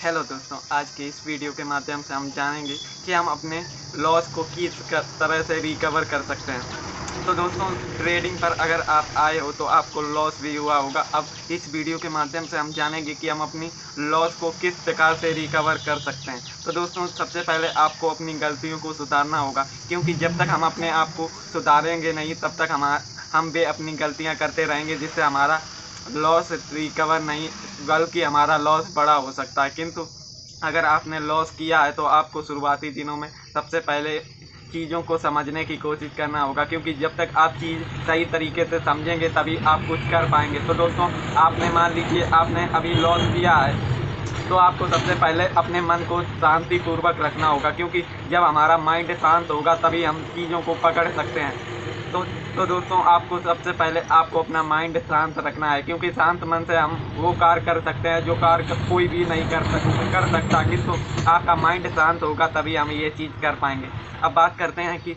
Hello दोस्तों, आज के इस वीडियो के माध्यम से हम जानेंगे कि हम अपने लॉस को किस तरह से रिकवर कर सकते हैं। तो दोस्तों, ट्रेडिंग पर अगर आप आए हो तो आपको लॉस भी हुआ होगा। अब इस वीडियो के माध्यम से हम जानेंगे कि हम अपनी लॉस को किस प्रकार से रिकवर कर सकते हैं। तो दोस्तों, सबसे पहले आपको अपनी गलतियों को सुधारना होगा, क्योंकि जब तक हम अपने आप को सुधारेंगे नहीं तब तक हम भी अपनी गलतियां करते रहेंगे, जिससे हमारा लॉस रिकवर नहीं बल्कि हमारा लॉस बड़ा हो सकता है। किंतु अगर आपने लॉस किया है तो आपको शुरुआती दिनों में सबसे पहले चीज़ों को समझने की कोशिश करना होगा, क्योंकि जब तक आप चीज़ सही तरीके से समझेंगे तभी आप कुछ कर पाएंगे। तो दोस्तों, आपने मान लीजिए आपने अभी लॉस किया है तो आपको सबसे पहले अपने मन को शांतिपूर्वक रखना होगा, क्योंकि जब हमारा माइंड शांत होगा तभी हम चीज़ों को पकड़ सकते हैं। तो दोस्तों, आपको सबसे पहले आपको अपना माइंड शांत रखना है, क्योंकि शांत मन से हम वो कार्य कर सकते हैं जो कार्य कोई भी नहीं कर सकता। किंतु आपका माइंड शांत होगा तभी हम ये चीज़ कर पाएंगे। अब बात करते हैं कि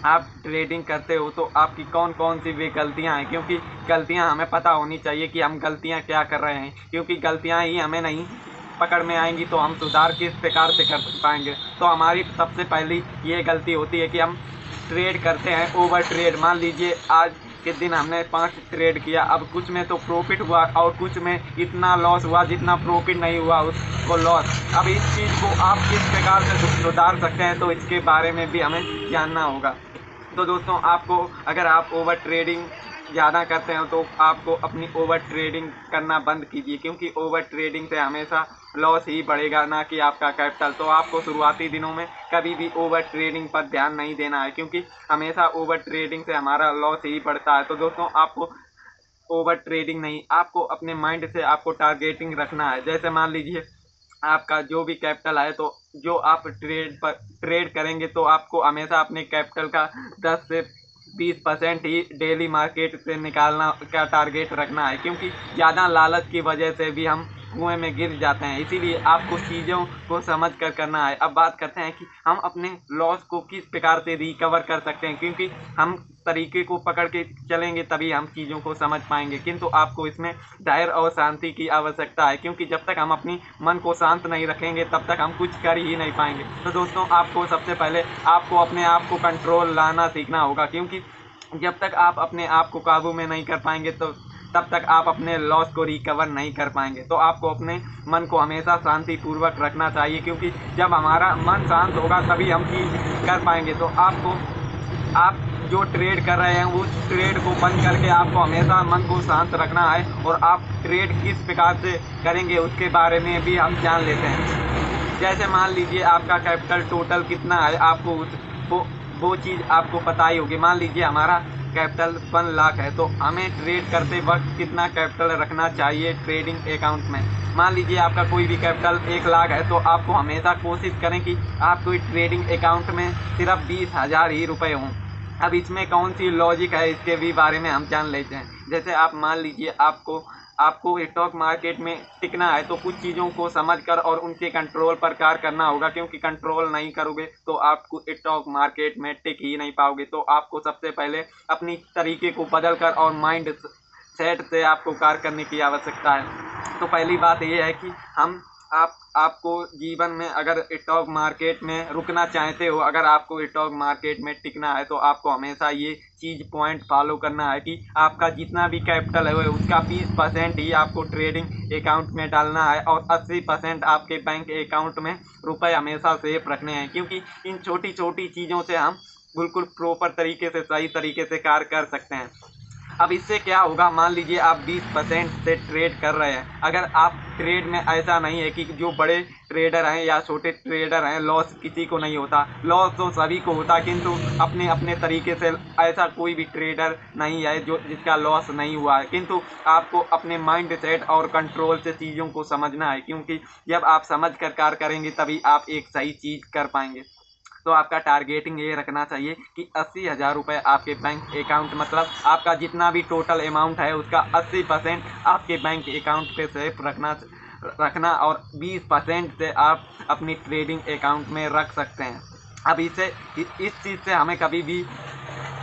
आप ट्रेडिंग करते हो तो आपकी कौन कौन सी वे गलतियाँ हैं, क्योंकि गलतियाँ हमें पता होनी चाहिए कि हम गलतियाँ क्या कर रहे हैं, क्योंकि गलतियाँ ही हमें नहीं पकड़ में आएंगी तो हम सुधार किस प्रकार से कर पाएंगे। तो हमारी सबसे पहली ये गलती होती है कि हम ट्रेड करते हैं ओवर ट्रेड। मान लीजिए आज के दिन हमने 5 ट्रेड किया, अब कुछ में तो प्रॉफिट हुआ और कुछ में इतना लॉस हुआ जितना प्रॉफिट नहीं हुआ उसको लॉस। अब इस चीज़ को आप किस प्रकार से सुधार सकते हैं तो इसके बारे में भी हमें जानना होगा। तो दोस्तों, आपको अगर आप ओवर ट्रेडिंग ज़्यादा करते हो तो आपको अपनी ओवर ट्रेडिंग करना बंद कीजिए, क्योंकि ओवर ट्रेडिंग से हमेशा लॉस ही बढ़ेगा, ना कि आपका कैपिटल। तो आपको शुरुआती दिनों में कभी भी ओवर ट्रेडिंग पर ध्यान नहीं देना है, क्योंकि हमेशा ओवर ट्रेडिंग से हमारा लॉस ही बढ़ता है। तो दोस्तों, आपको ओवर ट्रेडिंग नहीं, आपको अपने माइंड से आपको टारगेटिंग रखना है। जैसे मान लीजिए आपका जो भी कैपिटल है तो जो आप ट्रेड करेंगे तो आपको हमेशा अपने कैपिटल का 10 से 20% ही डेली मार्केट से निकालना का टारगेट रखना है, क्योंकि ज़्यादा लालच की वजह से भी हम कुएं में गिर जाते हैं। इसीलिए आपको चीज़ों को समझ कर करना है। अब बात करते हैं कि हम अपने लॉस को किस प्रकार से रिकवर कर सकते हैं, क्योंकि हम तरीके को पकड़ के चलेंगे तभी हम चीज़ों को समझ पाएंगे। किंतु आपको इसमें धैर्य और शांति की आवश्यकता है, क्योंकि जब तक हम अपनी मन को शांत नहीं रखेंगे तब तक हम कुछ कर ही नहीं पाएंगे। तो दोस्तों, आपको सबसे पहले आपको अपने आप को कंट्रोल लाना सीखना होगा, क्योंकि जब तक आप अपने आप को काबू में नहीं कर पाएंगे तो तब तक आप अपने लॉस को रिकवर नहीं कर पाएंगे। तो आपको अपने मन को हमेशा शांतिपूर्वक रखना चाहिए, क्योंकि जब हमारा मन शांत होगा तभी हम चीज़ कर पाएंगे। तो आप जो ट्रेड कर रहे हैं उस ट्रेड को बंद करके आपको हमेशा मन को शांत रखना है, और आप ट्रेड किस प्रकार से करेंगे उसके बारे में भी हम जान लेते हैं। जैसे मान लीजिए आपका कैपिटल टोटल कितना है, आपको वो चीज़ आपको पता ही होगी। मान लीजिए हमारा कैपिटल 1 लाख है, तो हमें ट्रेड करते वक्त कितना कैपिटल रखना चाहिए ट्रेडिंग अकाउंट में। मान लीजिए आपका कोई भी कैपिटल 1 लाख है, तो आपको हमेशा कोशिश करें कि आपको ट्रेडिंग अकाउंट में सिर्फ 20,000 ही रुपये हों। अब इसमें कौन सी लॉजिक है इसके भी बारे में हम जान लेते हैं। जैसे आप मान लीजिए आपको स्टॉक मार्केट में टिकना है, तो कुछ चीज़ों को समझकर और उनके कंट्रोल पर कार्य करना होगा, क्योंकि कंट्रोल नहीं करोगे तो आपको स्टॉक मार्केट में टिक ही नहीं पाओगे। तो आपको सबसे पहले अपनी तरीके को बदल कर और माइंड सेट से आपको कार्य करने की आवश्यकता है। तो पहली बात यह है कि आपको जीवन में अगर स्टॉक मार्केट में रुकना चाहते हो, अगर आपको स्टॉक मार्केट में टिकना है, तो आपको हमेशा ये चीज़ पॉइंट फॉलो करना है कि आपका जितना भी कैपिटल है उसका 20% ही आपको ट्रेडिंग अकाउंट में डालना है, और 80% आपके बैंक अकाउंट में रुपए हमेशा सेफ रखने हैं, क्योंकि इन छोटी छोटी चीज़ों से हम बिल्कुल प्रॉपर तरीके से सही तरीके से कार्य कर सकते हैं। अब इससे क्या होगा, मान लीजिए आप 20% से ट्रेड कर रहे हैं। अगर आप ट्रेड में ऐसा नहीं है कि जो बड़े ट्रेडर हैं या छोटे ट्रेडर हैं, लॉस किसी को नहीं होता, लॉस तो सभी को होता, किंतु अपने अपने तरीके से ऐसा कोई भी ट्रेडर नहीं है जिसका लॉस नहीं हुआ है। किंतु आपको अपने माइंड सेट और कंट्रोल से चीज़ों को समझना है, क्योंकि जब आप समझ कर कार्य करेंगे तभी आप एक सही चीज़ कर पाएंगे। तो आपका टारगेटिंग ये रखना चाहिए कि 80,000 रुपये आपके बैंक अकाउंट, मतलब आपका जितना भी टोटल अमाउंट है उसका 80% आपके बैंक अकाउंट पे सेफ रखना और 20% से आप अपनी ट्रेडिंग अकाउंट में रख सकते हैं। अब इस चीज़ से हमें कभी भी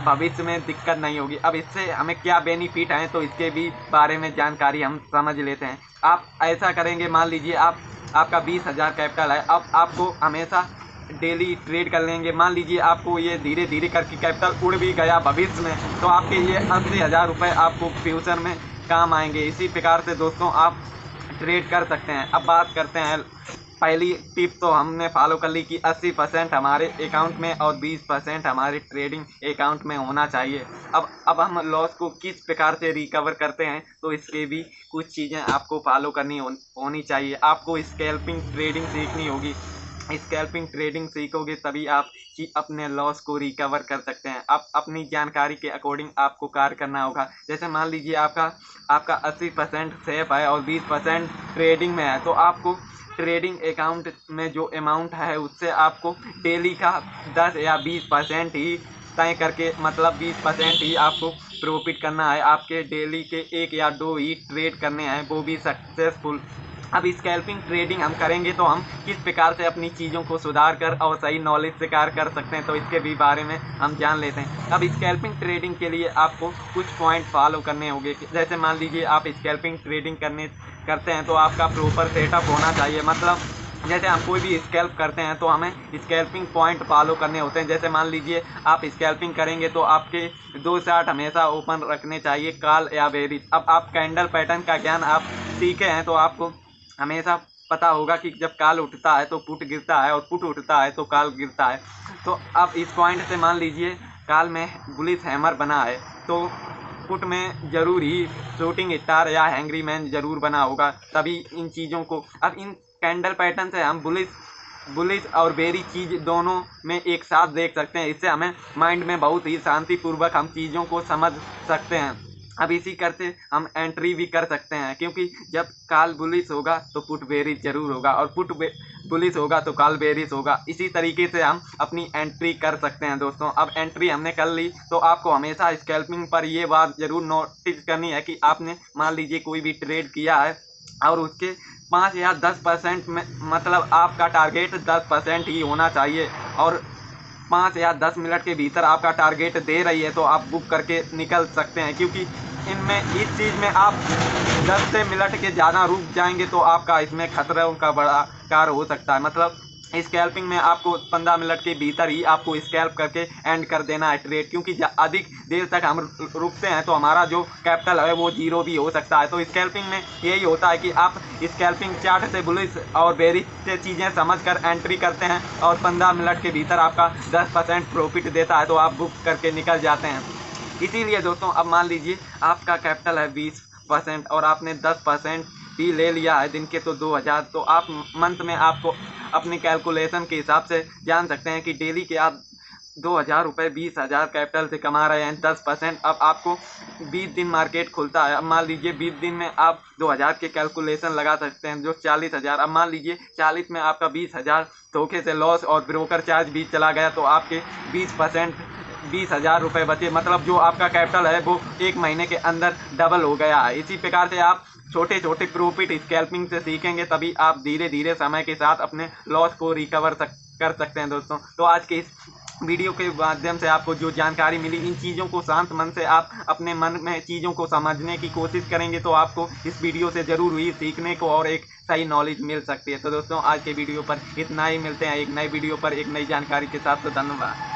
भविष्य में दिक्कत नहीं होगी। अब इससे हमें क्या बेनिफिट हैं तो इसके भी बारे में जानकारी हम समझ लेते हैं। आप ऐसा करेंगे, मान लीजिए आप आपका 20,000 कैपिटल है। अब आपको हमेशा डेली ट्रेड कर लेंगे। मान लीजिए आपको ये धीरे धीरे करके कैपिटल उड़ भी गया भविष्य में, तो आपके ये 80,000 रुपये आपको फ्यूचर में काम आएंगे। इसी प्रकार से दोस्तों आप ट्रेड कर सकते हैं। अब बात करते हैं, पहली टिप तो हमने फॉलो कर ली कि 80% हमारे अकाउंट में और 20% हमारे ट्रेडिंग अकाउंट में होना चाहिए। अब हम लॉस को किस प्रकार से रिकवर करते हैं, तो इसके भी कुछ चीज़ें आपको फॉलो करनी होनी चाहिए। आपको स्कैल्पिंग ट्रेडिंग सीखनी होगी। स्कैल्पिंग ट्रेडिंग सीखोगे तभी आप अपने लॉस को रिकवर कर सकते हैं। आप अपनी जानकारी के अकॉर्डिंग आपको कार्य करना होगा। जैसे मान लीजिए आपका 80% सेफ है और 20% ट्रेडिंग में है, तो आपको ट्रेडिंग अकाउंट में जो अमाउंट है उससे आपको डेली का 10 या 20% ही तय करके, मतलब 20% ही आपको प्रॉफिट करना है। आपके डेली के 1 या 2 ही ट्रेड करने हैं, वो भी सक्सेसफुल। अब स्कैल्पिंग ट्रेडिंग हम करेंगे तो हम किस प्रकार से अपनी चीज़ों को सुधार कर और सही नॉलेज से कार्य कर सकते हैं, तो इसके भी बारे में हम जान लेते हैं। अब स्कैल्पिंग ट्रेडिंग के लिए आपको कुछ पॉइंट फॉलो करने होंगे। जैसे मान लीजिए आप स्कैल्पिंग ट्रेडिंग करते हैं तो आपका प्रॉपर सेटअप होना चाहिए। मतलब जैसे हम कोई भी स्कैल्प करते हैं तो हमें स्कैल्पिंग पॉइंट फॉलो करने होते हैं। जैसे मान लीजिए आप स्कैल्पिंग करेंगे तो आपके 2 चार्ट हमेशा ओपन रखने चाहिए, कॉल या बेरिज। अब आप कैंडल पैटर्न का ज्ञान आप सीखे हैं तो आपको हमेशा पता होगा कि जब कॉल उठता है तो पुट गिरता है और पुट उठता है तो कॉल गिरता है। तो आप इस पॉइंट से मान लीजिए कॉल में बुलिश हैमर बना है तो पुट में जरूर ही शूटिंग स्टार या हैंग्री मैन जरूर बना होगा, तभी इन चीज़ों को, अब इन कैंडल पैटर्न से हम बुलिश और बेरी चीज़ दोनों में एक साथ देख सकते हैं। इससे हमें माइंड में बहुत ही शांतिपूर्वक हम चीज़ों को समझ सकते हैं। अब इसी करते हम एंट्री भी कर सकते हैं, क्योंकि जब कॉल बुलिश होगा तो पुट बेरिश जरूर होगा और पुट बुलिश होगा तो कॉल बेरिश होगा। इसी तरीके से हम अपनी एंट्री कर सकते हैं दोस्तों। अब एंट्री हमने कर ली तो आपको हमेशा स्कैल्पिंग पर ये बात जरूर नोटिस करनी है कि आपने मान लीजिए कोई भी ट्रेड किया है और उसके 5 या 10% में, मतलब आपका टारगेट 10% ही होना चाहिए और 5 या 10 मिनट के भीतर आपका टारगेट दे रही है तो आप बुक करके निकल सकते हैं। क्योंकि इनमें इस चीज़ में आप 10 से मिनट के ज़्यादा रुक जाएंगे तो आपका इसमें खतरों का बड़ा कार हो सकता है। मतलब स्कैल्पिंग में आपको 15 मिनट के भीतर ही आपको स्कैल्प करके एंड कर देना है ट्रेड, क्योंकि अधिक देर तक हम रुकते हैं तो हमारा जो कैपिटल है वो जीरो भी हो सकता है। तो स्कैल्पिंग में यही होता है कि आप स्कैल्पिंग चार्ट से बुलिश और बेरिश से चीज़ें समझकर एंट्री करते हैं और 15 मिनट के भीतर आपका 10% प्रॉफिट देता है तो आप बुक करके निकल जाते हैं। इसीलिए दोस्तों अब मान लीजिए आपका कैपिटल है 20% और आपने 10% भी ले लिया है दिन के, तो 2000, तो आप मंथ में आपको अपनी कैलकुलेशन के हिसाब से जान सकते हैं कि डेली के आप 2000 रुपये 20,000 कैपिटल से कमा रहे हैं 10%। अब आपको 20 दिन मार्केट खुलता है। अब मान लीजिए 20 दिन में आप 2000 के कैलकुलेशन लगा सकते हैं जो 40,000। अब मान लीजिए 40 में आपका 20,000 धोखे से लॉस और ब्रोकर चार्ज भी चला गया तो आपके 20,000 रुपये बचे। मतलब जो आपका कैपिटल है वो 1 महीने के अंदर डबल हो गया है। इसी प्रकार से आप छोटे छोटे प्रॉफिट स्कैल्पिंग से सीखेंगे तभी आप धीरे धीरे समय के साथ अपने लॉस को रिकवर कर सकते हैं दोस्तों। तो आज के इस वीडियो के माध्यम से आपको जो जानकारी मिली, इन चीज़ों को शांत मन से आप अपने मन में चीज़ों को समझने की कोशिश करेंगे तो आपको इस वीडियो से ज़रूर ही सीखने को और एक सही नॉलेज मिल सकती है। तो दोस्तों आज के वीडियो पर इतना ही, मिलते हैं एक नई वीडियो पर एक नई जानकारी के साथ। तो धन्यवाद।